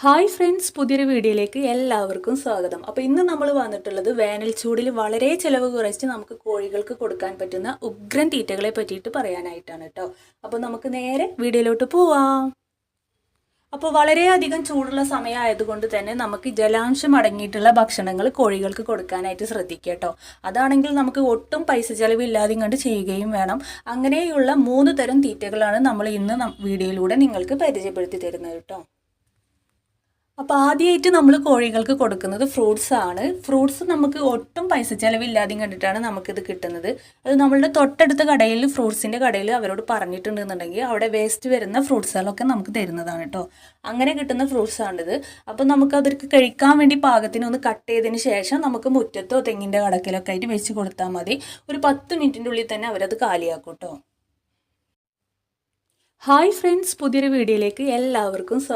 Hi friends, പുതിയൊരു വീഡിയോയിലേക്ക് എല്ലാവർക്കും സ്വാഗതം. അപ്പോൾ ഇന്ന് നമ്മൾ വന്നിട്ടുള്ളത് വേനൽ ചൂടിൽ വളരെ ചിലവ് കുറച്ച് നമുക്ക് കോഴികൾക്ക് കൊടുക്കാൻ പറ്റുന്ന ഉഗ്രൻ തീറ്റകളെ പറ്റിയിട്ട് പറയാനായിട്ടാണ് കേട്ടോ. അപ്പോൾ നമുക്ക് നേരെ വീഡിയോയിലോട്ട് പോവാം. അപ്പോൾ വളരെയധികം ചൂടുള്ള സമയമായതുകൊണ്ട് തന്നെ നമുക്ക് ജലാംശം അടങ്ങിയിട്ടുള്ള ഭക്ഷണങ്ങൾ കോഴികൾക്ക് കൊടുക്കാനായിട്ട് ശ്രദ്ധിക്കുക കേട്ടോ. അതാണെങ്കിൽ നമുക്ക് ഒട്ടും പൈസ ചിലവില്ലാതെ കണ്ട് ചെയ്യുകയും വേണം. അങ്ങനെയുള്ള 3 തരം തീറ്റകളാണ് നമ്മൾ ഇന്ന് വീഡിയോയിലൂടെ നിങ്ങൾക്ക് പരിചയപ്പെടുത്തി തരുന്നത് കേട്ടോ. അപ്പോൾ ആദ്യമായിട്ട് നമ്മൾ കോഴികൾക്ക് കൊടുക്കുന്നത് ഫ്രൂട്ട്സ് ആണ്. ഫ്രൂട്ട്സ് നമുക്ക് ഒട്ടും പൈസ ചിലവില്ലാതെയും കണ്ടിട്ടാണ് നമുക്കിത് കിട്ടുന്നത്. അത് നമ്മളുടെ തൊട്ടടുത്ത കടയിൽ, ഫ്രൂട്ട്സിൻ്റെ കടയിൽ അവരോട് പറഞ്ഞിട്ടുണ്ടെന്നുണ്ടെങ്കിൽ അവിടെ വേസ്റ്റ് വരുന്ന ഫ്രൂട്ട്സുകളൊക്കെ നമുക്ക് തരുന്നതാണ് കേട്ടോ. അങ്ങനെ കിട്ടുന്ന ഫ്രൂട്ട്സ് ആണിത്. അപ്പോൾ നമുക്ക് അവർക്ക് കഴിക്കാൻ വേണ്ടി പാകത്തിന് ഒന്ന് കട്ട് ചെയ്തതിന് ശേഷം നമുക്ക് മുറ്റത്തോ തെങ്ങിൻ്റെ കടക്കിലൊക്കെ ആയിട്ട് വെച്ച് കൊടുത്താൽ മതി. ഒരു 10 മിനിറ്റിൻ്റെ ഉള്ളിൽ തന്നെ അവരത് കാലിയാക്കും കേട്ടോ. ഹായ് ഫ്രണ്ട്സ്, പുതിയൊരു വീഡിയോയിലേക്ക് എല്ലാവർക്കും